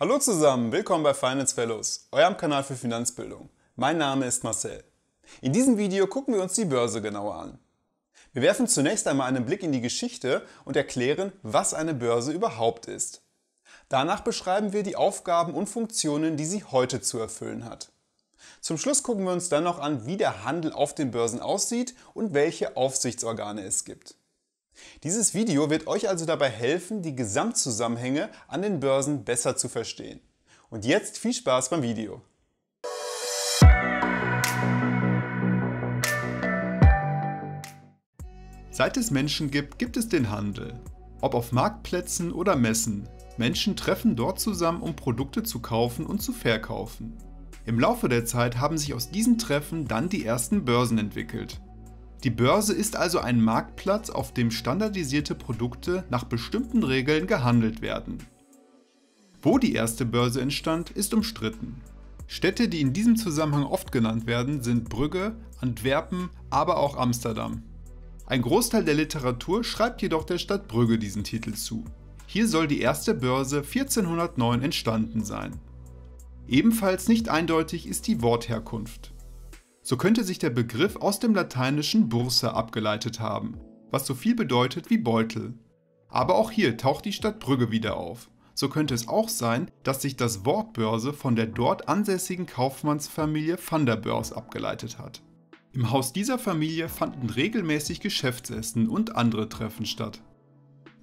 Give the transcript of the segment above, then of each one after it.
Hallo zusammen, willkommen bei Finance Fellows, eurem Kanal für Finanzbildung. Mein Name ist Marcel. In diesem Video gucken wir uns die Börse genauer an. Wir werfen zunächst einmal einen Blick in die Geschichte und erklären, was eine Börse überhaupt ist. Danach beschreiben wir die Aufgaben und Funktionen, die sie heute zu erfüllen hat. Zum Schluss gucken wir uns dann noch an, wie der Handel auf den Börsen aussieht und welche Aufsichtsorgane es gibt. Dieses Video wird euch also dabei helfen, die Gesamtzusammenhänge an den Börsen besser zu verstehen. Und jetzt viel Spaß beim Video! Seit es Menschen gibt, gibt es den Handel. Ob auf Marktplätzen oder Messen, Menschen treffen dort zusammen, um Produkte zu kaufen und zu verkaufen. Im Laufe der Zeit haben sich aus diesen Treffen dann die ersten Börsen entwickelt. Die Börse ist also ein Marktplatz, auf dem standardisierte Produkte nach bestimmten Regeln gehandelt werden. Wo die erste Börse entstand, ist umstritten. Städte, die in diesem Zusammenhang oft genannt werden, sind Brügge, Antwerpen, aber auch Amsterdam. Ein Großteil der Literatur schreibt jedoch der Stadt Brügge diesen Titel zu. Hier soll die erste Börse 1409 entstanden sein. Ebenfalls nicht eindeutig ist die Wortherkunft. So könnte sich der Begriff aus dem lateinischen Bursa abgeleitet haben, was so viel bedeutet wie Beutel. Aber auch hier taucht die Stadt Brügge wieder auf. So könnte es auch sein, dass sich das Wort Börse von der dort ansässigen Kaufmannsfamilie van der Beurs abgeleitet hat. Im Haus dieser Familie fanden regelmäßig Geschäftsessen und andere Treffen statt.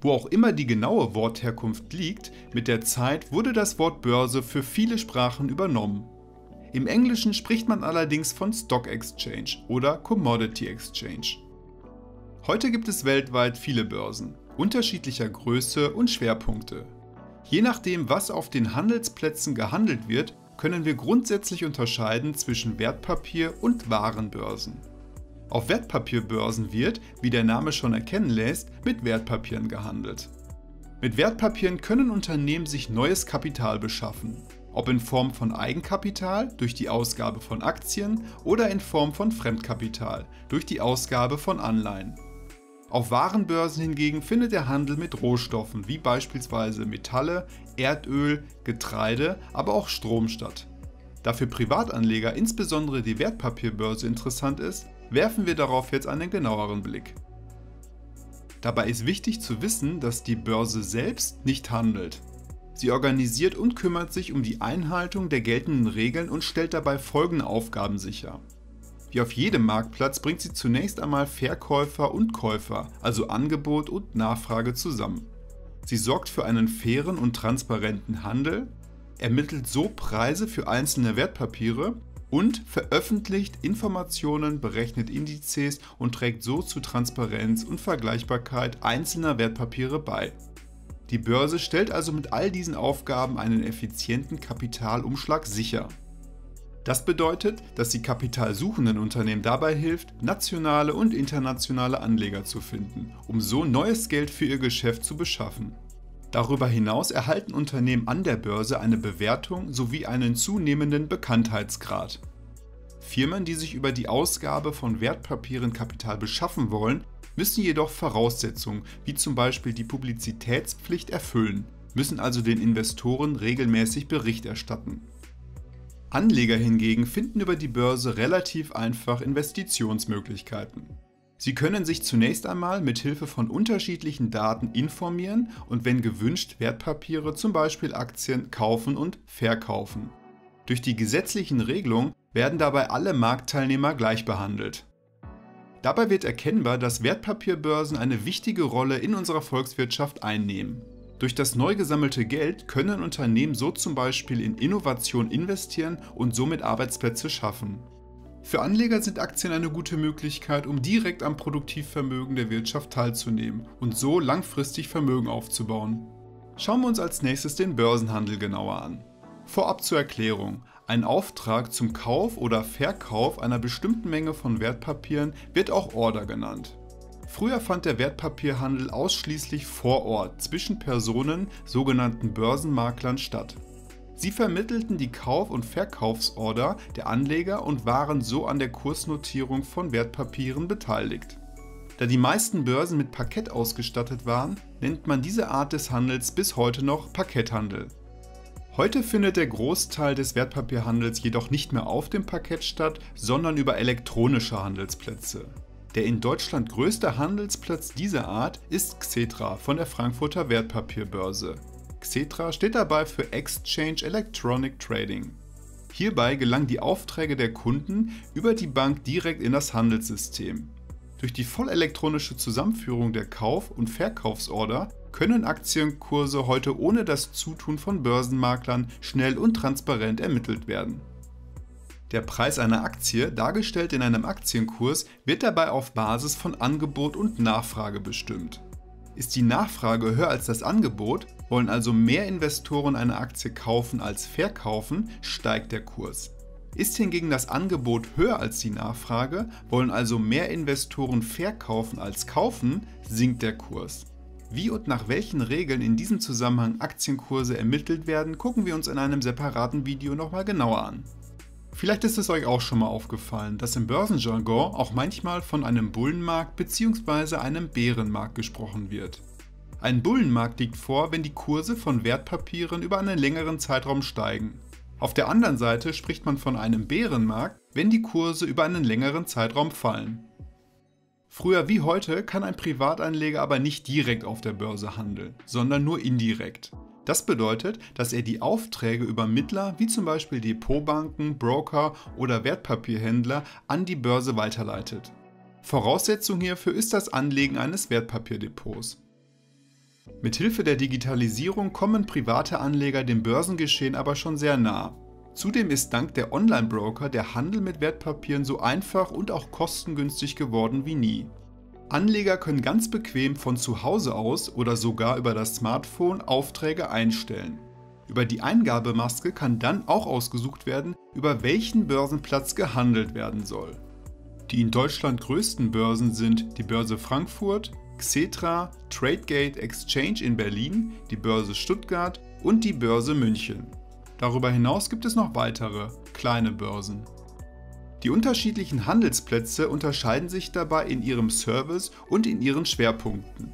Wo auch immer die genaue Wortherkunft liegt, mit der Zeit wurde das Wort Börse für viele Sprachen übernommen. Im Englischen spricht man allerdings von Stock Exchange oder Commodity Exchange. Heute gibt es weltweit viele Börsen, unterschiedlicher Größe und Schwerpunkte. Je nachdem, was auf den Handelsplätzen gehandelt wird, können wir grundsätzlich unterscheiden zwischen Wertpapier- und Warenbörsen. Auf Wertpapierbörsen wird, wie der Name schon erkennen lässt, mit Wertpapieren gehandelt. Mit Wertpapieren können Unternehmen sich neues Kapital beschaffen. Ob in Form von Eigenkapital durch die Ausgabe von Aktien oder in Form von Fremdkapital durch die Ausgabe von Anleihen. Auf Warenbörsen hingegen findet der Handel mit Rohstoffen wie beispielsweise Metalle, Erdöl, Getreide, aber auch Strom statt. Da für Privatanleger insbesondere die Wertpapierbörse interessant ist, werfen wir darauf jetzt einen genaueren Blick. Dabei ist wichtig zu wissen, dass die Börse selbst nicht handelt. Sie organisiert und kümmert sich um die Einhaltung der geltenden Regeln und stellt dabei folgende Aufgaben sicher. Wie auf jedem Marktplatz bringt sie zunächst einmal Verkäufer und Käufer, also Angebot und Nachfrage zusammen. Sie sorgt für einen fairen und transparenten Handel, ermittelt so Preise für einzelne Wertpapiere und veröffentlicht Informationen, berechnet Indizes und trägt so zu Transparenz und Vergleichbarkeit einzelner Wertpapiere bei. Die Börse stellt also mit all diesen Aufgaben einen effizienten Kapitalumschlag sicher. Das bedeutet, dass sie kapitalsuchenden Unternehmen dabei hilft, nationale und internationale Anleger zu finden, um so neues Geld für ihr Geschäft zu beschaffen. Darüber hinaus erhalten Unternehmen an der Börse eine Bewertung sowie einen zunehmenden Bekanntheitsgrad. Firmen, die sich über die Ausgabe von Wertpapieren Kapital beschaffen wollen, müssen jedoch Voraussetzungen wie zum Beispiel die Publizitätspflicht erfüllen, müssen also den Investoren regelmäßig Bericht erstatten. Anleger hingegen finden über die Börse relativ einfach Investitionsmöglichkeiten. Sie können sich zunächst einmal mit Hilfe von unterschiedlichen Daten informieren und wenn gewünscht Wertpapiere, zum Beispiel Aktien, kaufen und verkaufen. Durch die gesetzlichen Regelungen werden dabei alle Marktteilnehmer gleich behandelt. Dabei wird erkennbar, dass Wertpapierbörsen eine wichtige Rolle in unserer Volkswirtschaft einnehmen. Durch das neu gesammelte Geld können Unternehmen so zum Beispiel in Innovation investieren und somit Arbeitsplätze schaffen. Für Anleger sind Aktien eine gute Möglichkeit, um direkt am Produktivvermögen der Wirtschaft teilzunehmen und so langfristig Vermögen aufzubauen. Schauen wir uns als nächstes den Börsenhandel genauer an. Vorab zur Erklärung: Ein Auftrag zum Kauf oder Verkauf einer bestimmten Menge von Wertpapieren wird auch Order genannt. Früher fand der Wertpapierhandel ausschließlich vor Ort zwischen Personen, sogenannten Börsenmaklern, statt. Sie vermittelten die Kauf- und Verkaufsorder der Anleger und waren so an der Kursnotierung von Wertpapieren beteiligt. Da die meisten Börsen mit Parkett ausgestattet waren, nennt man diese Art des Handels bis heute noch Parketthandel. Heute findet der Großteil des Wertpapierhandels jedoch nicht mehr auf dem Parkett statt, sondern über elektronische Handelsplätze. Der in Deutschland größte Handelsplatz dieser Art ist Xetra von der Frankfurter Wertpapierbörse. Xetra steht dabei für Exchange Electronic Trading. Hierbei gelangen die Aufträge der Kunden über die Bank direkt in das Handelssystem. Durch die vollelektronische Zusammenführung der Kauf- und Verkaufsorder können Aktienkurse heute ohne das Zutun von Börsenmaklern schnell und transparent ermittelt werden. Der Preis einer Aktie, dargestellt in einem Aktienkurs, wird dabei auf Basis von Angebot und Nachfrage bestimmt. Ist die Nachfrage höher als das Angebot, wollen also mehr Investoren eine Aktie kaufen als verkaufen, steigt der Kurs. Ist hingegen das Angebot höher als die Nachfrage, wollen also mehr Investoren verkaufen als kaufen, sinkt der Kurs. Wie und nach welchen Regeln in diesem Zusammenhang Aktienkurse ermittelt werden, gucken wir uns in einem separaten Video nochmal genauer an. Vielleicht ist es euch auch schon mal aufgefallen, dass im Börsenjargon auch manchmal von einem Bullenmarkt bzw. einem Bärenmarkt gesprochen wird. Ein Bullenmarkt liegt vor, wenn die Kurse von Wertpapieren über einen längeren Zeitraum steigen. Auf der anderen Seite spricht man von einem Bärenmarkt, wenn die Kurse über einen längeren Zeitraum fallen. Früher wie heute kann ein Privatanleger aber nicht direkt auf der Börse handeln, sondern nur indirekt. Das bedeutet, dass er die Aufträge über Mittler wie zum Beispiel Depotbanken, Broker oder Wertpapierhändler an die Börse weiterleitet. Voraussetzung hierfür ist das Anlegen eines Wertpapierdepots. Mithilfe der Digitalisierung kommen private Anleger dem Börsengeschehen aber schon sehr nah. Zudem ist dank der Online-Broker der Handel mit Wertpapieren so einfach und auch kostengünstig geworden wie nie. Anleger können ganz bequem von zu Hause aus oder sogar über das Smartphone Aufträge einstellen. Über die Eingabemaske kann dann auch ausgesucht werden, über welchen Börsenplatz gehandelt werden soll. Die in Deutschland größten Börsen sind die Börse Frankfurt, Xetra, Tradegate Exchange in Berlin, die Börse Stuttgart und die Börse München. Darüber hinaus gibt es noch weitere, kleine Börsen. Die unterschiedlichen Handelsplätze unterscheiden sich dabei in ihrem Service und in ihren Schwerpunkten.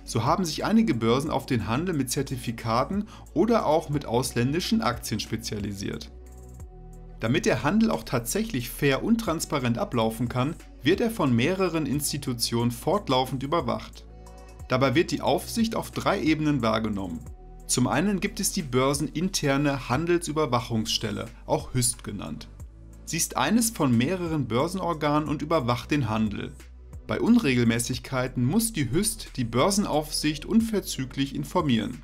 So haben sich einige Börsen auf den Handel mit Zertifikaten oder auch mit ausländischen Aktien spezialisiert. Damit der Handel auch tatsächlich fair und transparent ablaufen kann, wird er von mehreren Institutionen fortlaufend überwacht. Dabei wird die Aufsicht auf 3 Ebenen wahrgenommen. Zum einen gibt es die börseninterne Handelsüberwachungsstelle, auch HÜST genannt. Sie ist eines von mehreren Börsenorganen und überwacht den Handel. Bei Unregelmäßigkeiten muss die HÜST die Börsenaufsicht unverzüglich informieren.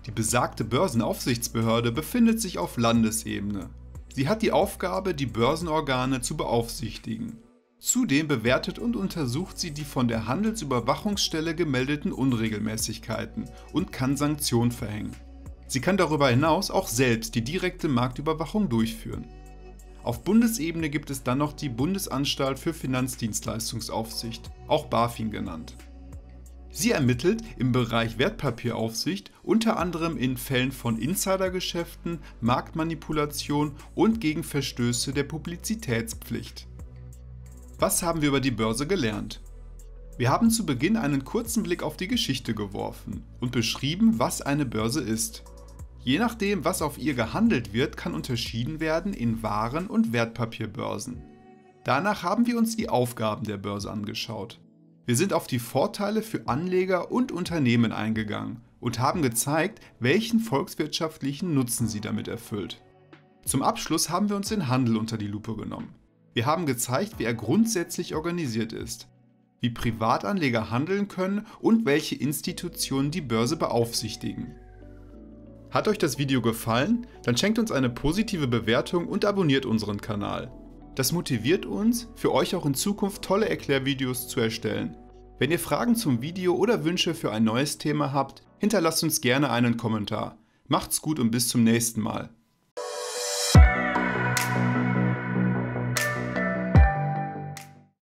Die besagte Börsenaufsichtsbehörde befindet sich auf Landesebene. Sie hat die Aufgabe, die Börsenorgane zu beaufsichtigen. Zudem bewertet und untersucht sie die von der Handelsüberwachungsstelle gemeldeten Unregelmäßigkeiten und kann Sanktionen verhängen. Sie kann darüber hinaus auch selbst die direkte Marktüberwachung durchführen. Auf Bundesebene gibt es dann noch die Bundesanstalt für Finanzdienstleistungsaufsicht, auch BaFin genannt. Sie ermittelt im Bereich Wertpapieraufsicht unter anderem in Fällen von Insidergeschäften, Marktmanipulation und gegen Verstöße der Publizitätspflicht. Was haben wir über die Börse gelernt? Wir haben zu Beginn einen kurzen Blick auf die Geschichte geworfen und beschrieben, was eine Börse ist. Je nachdem, was auf ihr gehandelt wird, kann unterschieden werden in Waren- und Wertpapierbörsen. Danach haben wir uns die Aufgaben der Börse angeschaut. Wir sind auf die Vorteile für Anleger und Unternehmen eingegangen und haben gezeigt, welchen volkswirtschaftlichen Nutzen sie damit erfüllt. Zum Abschluss haben wir uns den Handel unter die Lupe genommen. Wir haben gezeigt, wie er grundsätzlich organisiert ist, wie Privatanleger handeln können und welche Institutionen die Börse beaufsichtigen. Hat euch das Video gefallen? Dann schenkt uns eine positive Bewertung und abonniert unseren Kanal. Das motiviert uns, für euch auch in Zukunft tolle Erklärvideos zu erstellen. Wenn ihr Fragen zum Video oder Wünsche für ein neues Thema habt, hinterlasst uns gerne einen Kommentar. Macht's gut und bis zum nächsten Mal.